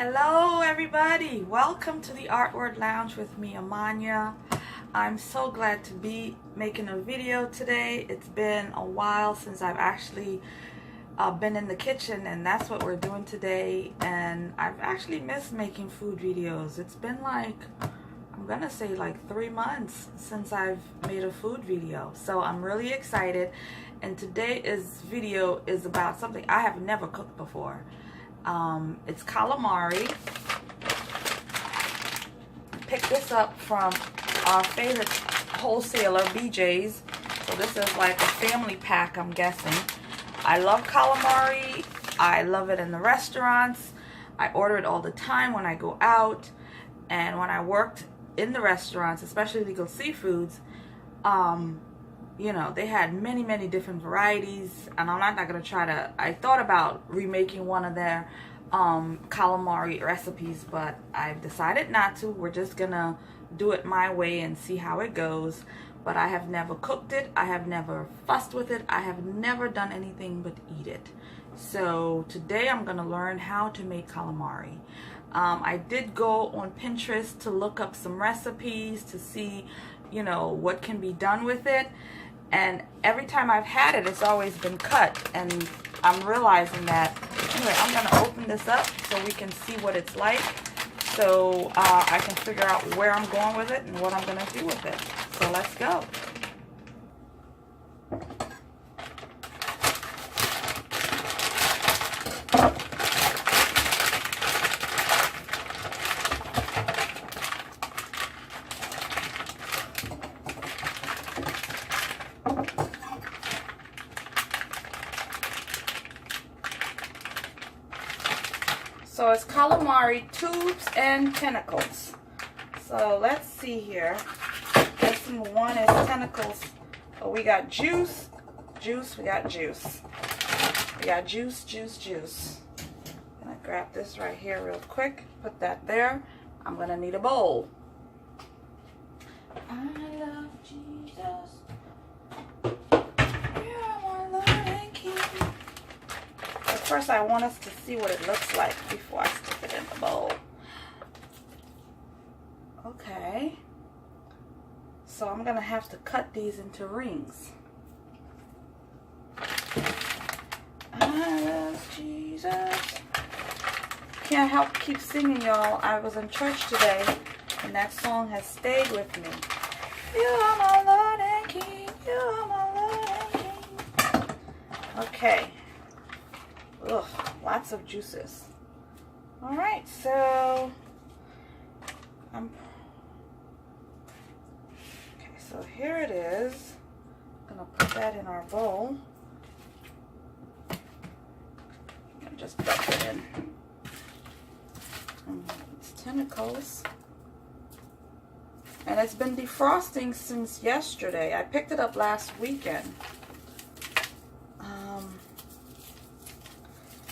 Hello everybody, welcome to the Art Word Lounge with me, Amanya. I'm so glad to be making a video today. It's been a while since I've actually been in the kitchen, and that's what we're doing today. And I've actually missed making food videos. It's been like, I'm gonna say like 3 months since I've made a food video. So I'm really excited, and today's video is about something I have never cooked before. It's calamari. Picked this up from our favorite wholesaler, BJ's. So this is like a family pack, I'm guessing. I love calamari. I love it in the restaurants. I order it all the time when I go out. And when I worked in the restaurants, especially Legal Seafoods, you know, they had many different varieties, and I'm not gonna try to, I thought about remaking one of their calamari recipes, but I've decided not to. We're just gonna do it my way and see how it goes. But I have never cooked it, I have never fussed with it, I have never done anything but eat it. So today I'm gonna learn how to make calamari. I did go on Pinterest to look up some recipes to see, you know, what can be done with it. And every time I've had it, it's always been cut. And I'm realizing that, anyway, I'm going to open this up so we can see what it's like. So I can figure out where I'm going with it and what I'm going to do with it. So let's go. So it's calamari tubes and tentacles. So let's see here. This one is tentacles. Oh, we got juice, we got juice. We got juice. I'm gonna grab this right here real quick. Put that there. I'm gonna need a bowl. I love Jesus. First, I want us to see what it looks like before I stick it in the bowl. Okay. So I'm going to have to cut these into rings. I love Jesus. Can't help keep singing, y'all. I was in church today, and that song has stayed with me. You are my Lord and King. You are my Lord and King. Okay. Ugh, lots of juices. Alright, so so here it is. I'm gonna put that in our bowl and just dump it in. It's tentacles, and it's been defrosting since yesterday. I picked it up last weekend.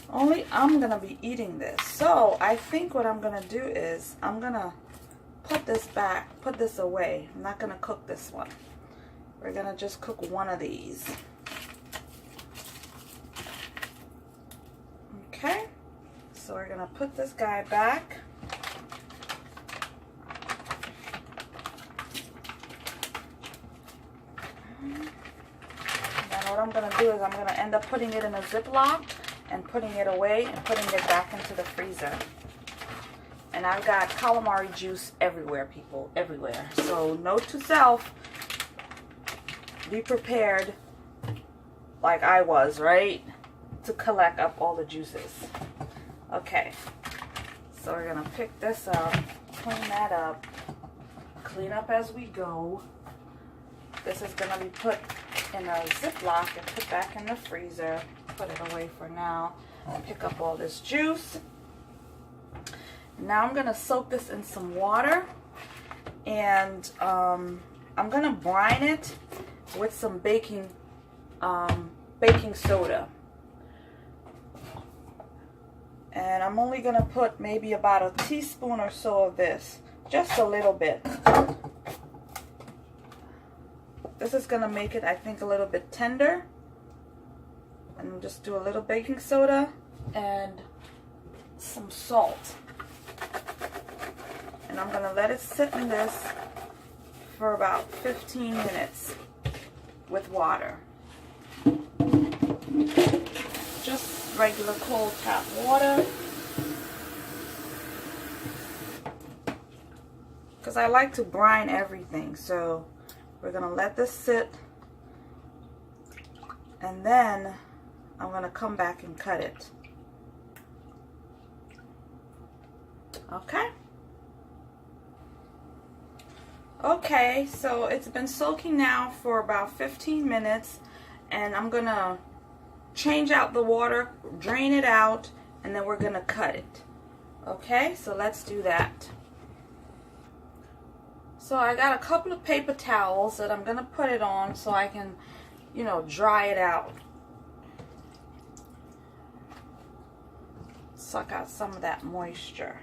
Only I'm gonna be eating this, so I think what I'm gonna do is I'm gonna put this back, put this away. I'm not gonna cook this one. We're gonna just cook one of these. Okay, so we're gonna put this guy back. And then what I'm gonna do is I'm gonna end up putting it in a Ziploc and putting it away and putting it back into the freezer. And I've got calamari juice everywhere, people, everywhere. So note to self, be prepared like I was, right? To collect up all the juices. Okay, so we're gonna pick this up, clean that up, clean up as we go. This is gonna be put in a Ziploc and put back in the freezer. Put it away for now and pick up all this juice. Now I'm gonna soak this in some water, and I'm gonna brine it with some baking soda. And I'm only gonna put maybe about a teaspoon or so of this, just a little bit. This is gonna make it, I think, a little bit tender. And just do a little baking soda and some salt. And I'm going to let it sit in this for about 15 minutes with water. Just regular cold tap water. Because I like to brine everything. So we're going to let this sit. And then I'm going to come back and cut it. Okay. Okay, so it's been soaking now for about 15 minutes, and I'm going to change out the water, drain it out, and then we're going to cut it. Okay, so let's do that. So I got a couple of paper towels that I'm going to put it on so I can, you know, dry it out. Suck out some of that moisture.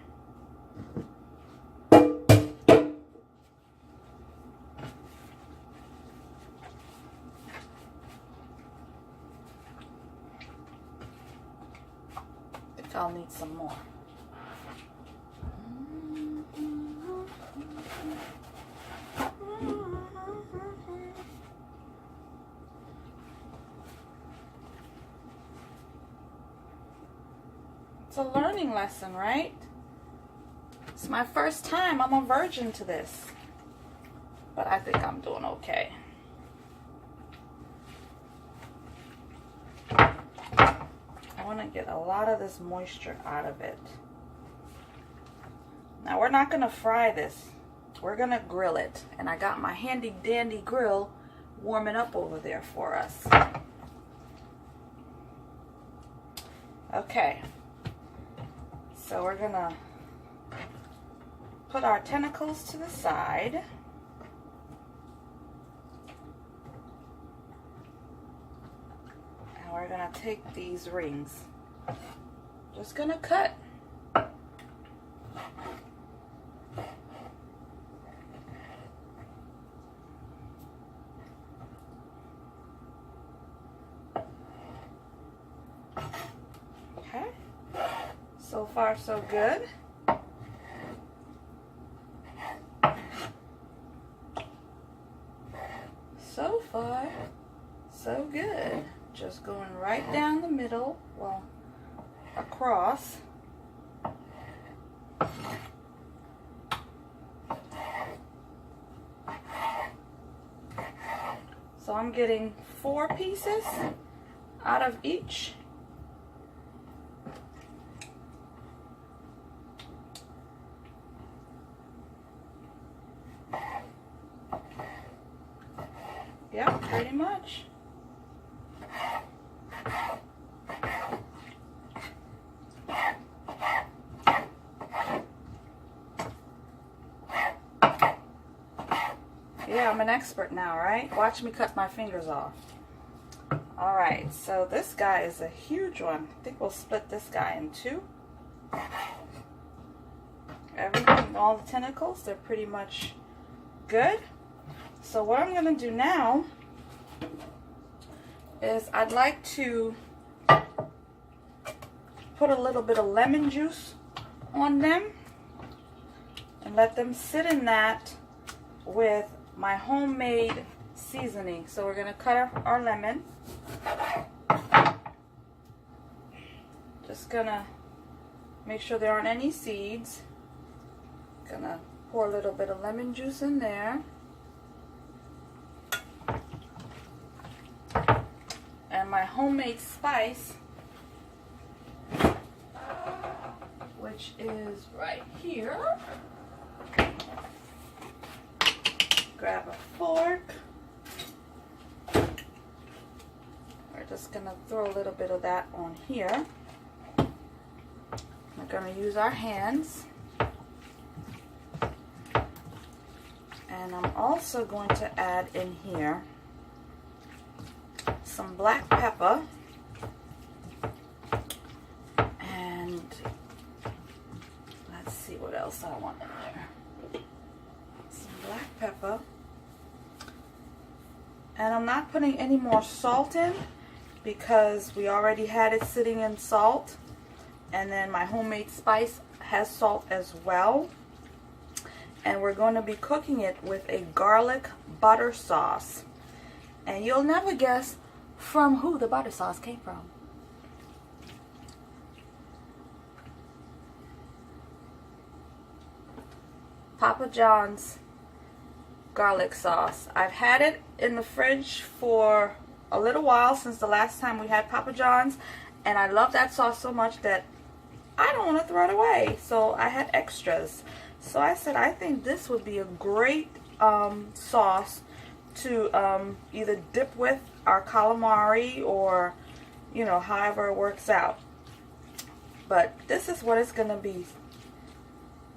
I'll need some more. It's a learning lesson, right? It's my first time. I'm a virgin to this. But I think I'm doing okay. I want to get a lot of this moisture out of it. Now we're not going to fry this. We're going to grill it. And I got my handy dandy grill warming up over there for us. Okay. So we're going to put our tentacles to the side. We're going to take these rings. Just going to cut. Okay. So far, so good. So far, so good. Just going right down the middle, well, across. So I'm getting 4 pieces out of each. Yeah, pretty much. Yeah, I'm an expert now, right? Watch me cut my fingers off. Alright, so this guy is a huge one. I think we'll split this guy in 2. Everything, all the tentacles, they're pretty much good. So what I'm going to do now is I'd like to put a little bit of lemon juice on them and let them sit in that with my homemade seasoning. So we're going to cut our lemon. Just going to make sure there aren't any seeds. Going to pour a little bit of lemon juice in there. And my homemade spice, which is right here. Grab a fork. We're just going to throw a little bit of that on here. We're going to use our hands. And I'm also going to add in here some black pepper and let's see what else I want in there. Some black pepper. And I'm not putting any more salt in because we already had it sitting in salt. And then my homemade spice has salt as well. and we're going to be cooking it with a garlic butter sauce. And you'll never guess from who the butter sauce came from. Papa John's garlic sauce. I've had it in the fridge for a little while, since the last time we had Papa John's, and I love that sauce so much that I don't want to throw it away. So I had extras. So I said I think this would be a great sauce to either dip with our calamari, or you know, however it works out. But this is what it's gonna be.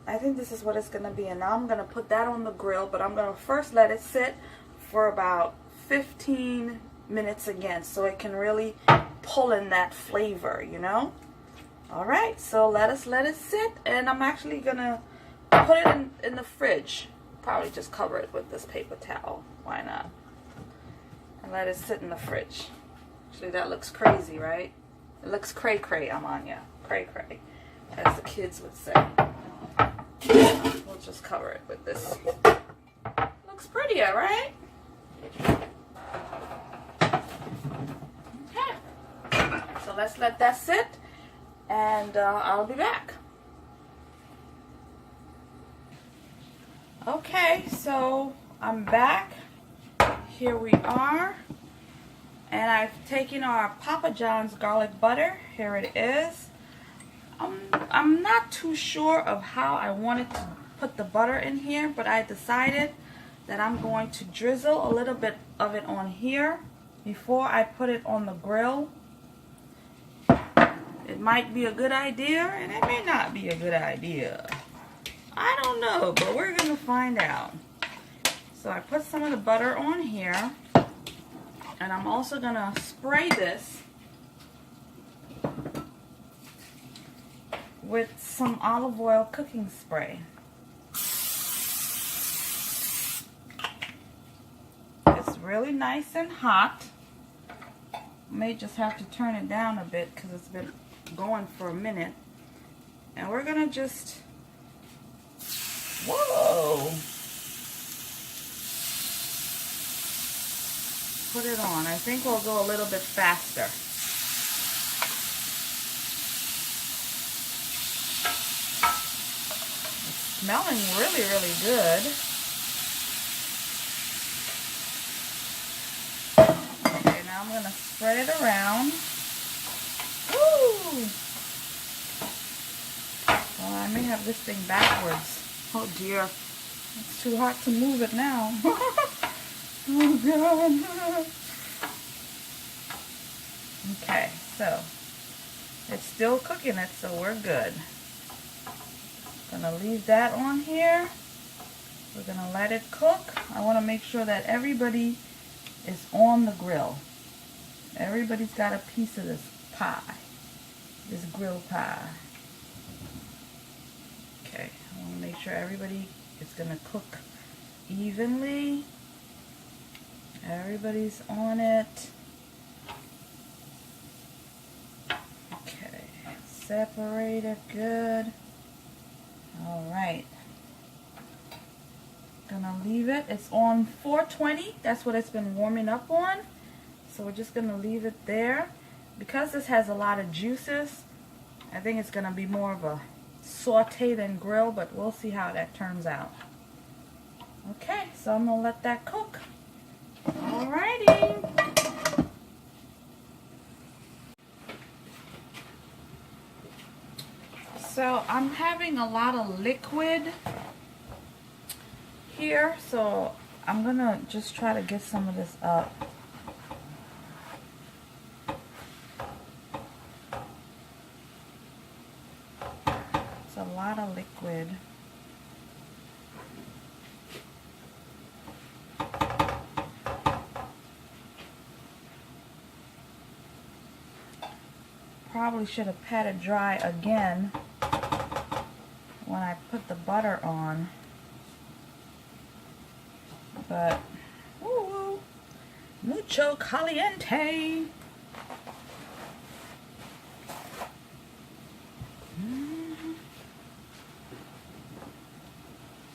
I think this is what it's gonna be, and now I'm gonna put that on the grill, but I'm gonna first let it sit for about 15 minutes again, so it can really pull in that flavor, you know. Alright, so let it sit, and I'm actually gonna put it in the fridge. Probably just cover it with this paper towel. Why not? And let it sit in the fridge. Actually, that looks crazy, right? It looks cray-cray, Amanya. Cray-cray, as the kids would say. We'll just cover it with this. Looks prettier, right? Okay. So let's let that sit, and I'll be back. Okay, so I'm back. Here we are. And I've taken our Papa John's garlic butter. Here it is. I'm not too sure of how I wanted to put the butter in here, but I decided that I'm going to drizzle a little bit of it on here before I put it on the grill. It might be a good idea, and it may not be a good idea. I don't know, but we're going to find out. So I put some of the butter on here, and I'm also going to spray this with some olive oil cooking spray. It's really nice and hot. May just have to turn it down a bit because it's been going for a minute. And we're going to just... Whoa! Put it on. I think we'll go a little bit faster. It's smelling really, really good. Okay, now I'm going to spread it around. Woo! Well, I may have this thing backwards. Oh dear. It's too hot to move it now. Oh God. Okay, so it's still cooking it, so we're good. Gonna leave that on here. We're gonna let it cook. I want to make sure that everybody is on the grill. Everybody's got a piece of this pie, this grill pie. Okay, I want to make sure everybody is gonna cook evenly. Everybody's on it. Okay, separate it good. Alright. Gonna leave it. It's on 420. That's what it's been warming up on. So we're just gonna leave it there. Because this has a lot of juices, I think it's gonna be more of a saute than grill, but we'll see how that turns out. Okay, so I'm gonna let that cook. Alrighty. So I'm having a lot of liquid here, so I'm gonna just try to get some of this up. It's a lot of liquid. Probably should have patted dry again when I put the butter on, but woo, mucho caliente.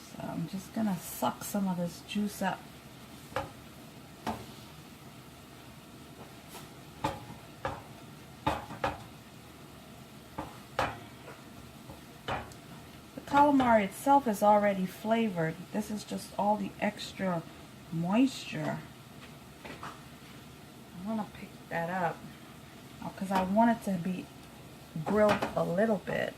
So I'm just gonna suck some of this juice up. The calamari itself is already flavored. This is just all the extra moisture. I want to pick that up because I want it to be grilled a little bit.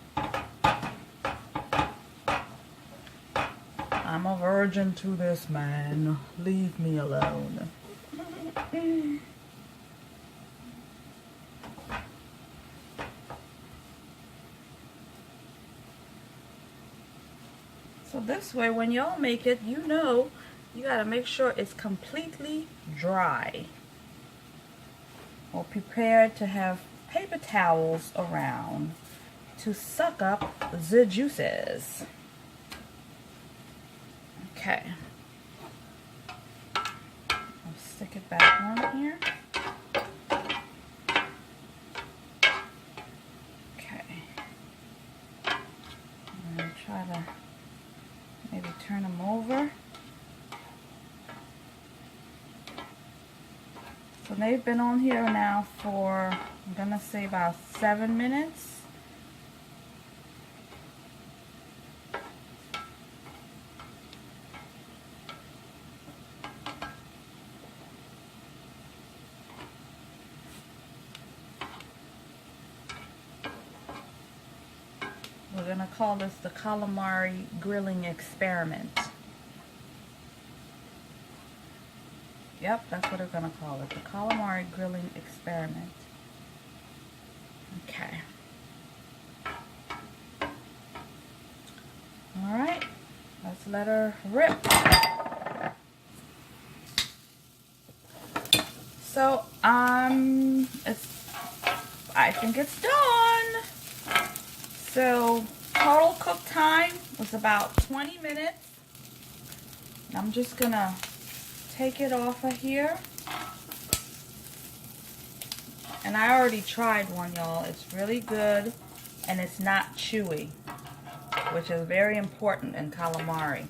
I'm a virgin to this man. Leave me alone. So this way, when y'all make it, you know, you gotta make sure it's completely dry. Or prepared to have paper towels around to suck up the juices. Okay. I'll stick it back on here. Okay. I'm going to try to maybe turn them over. So they've been on here now for, I'm going to say about 7 minutes. We're going to call this the calamari grilling experiment. Yep, that's what we're going to call it, the calamari grilling experiment. Okay. Alright, let's let her rip. So, I think it's done. So, total cook time was about 20 minutes. I'm just gonna take it off of here. And I already tried one, y'all. It's really good and it's not chewy, which is very important in calamari.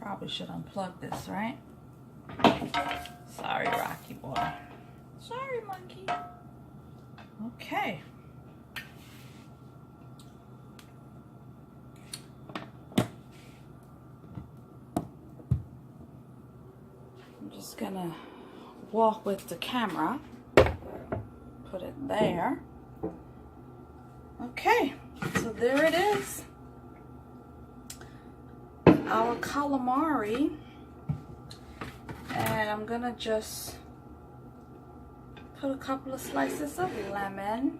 Probably should unplug this, right? Sorry, Rocky boy. Sorry, monkey. Okay. I'm just gonna walk with the camera. Put it there. Okay, so there it is. Our calamari. And I'm gonna just put a couple of slices of lemon,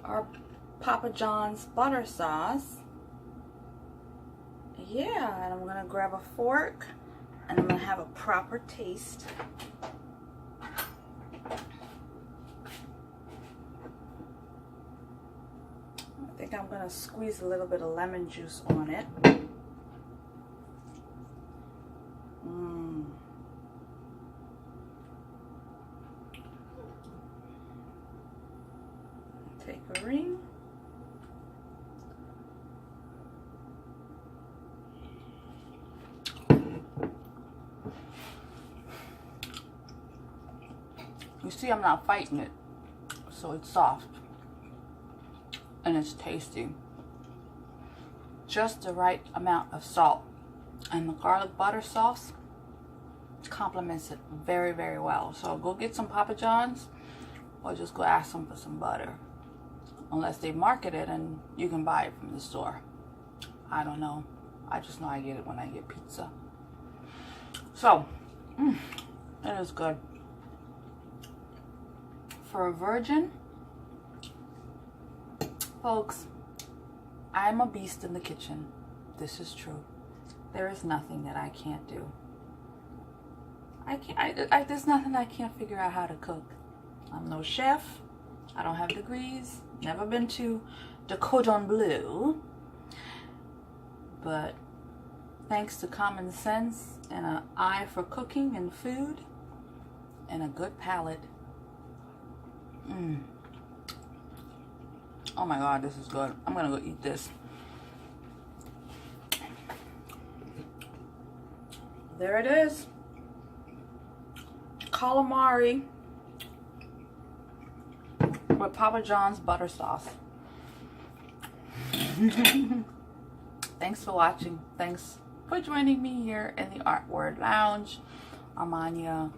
our Papa John's butter sauce. Yeah, and I'm gonna grab a fork and I'm gonna have a proper taste. I think I'm gonna squeeze a little bit of lemon juice on it. Take a ring. You see, I'm not fighting it, so it's soft and it's tasty. Just the right amount of salt, and the garlic butter sauce complements it very, very well. So go get some Papa John's or just go ask them for some butter. Unless they market it and you can buy it from the store. I don't know. I just know I get it when I get pizza. So, it is good. For a virgin, folks, I'm a beast in the kitchen. This is true. There is nothing that I can't do. There's nothing I can't figure out how to cook. I'm no chef. I don't have degrees. Never been to the Cordon Bleu. But thanks to common sense and an eye for cooking and food, and a good palate. Oh my God, this is good. I'm gonna go eat this. There it is. Calamari with Papa John's butter sauce. Thanks for watching. Thanks for joining me here in the Art Word Lounge. I'm Anya.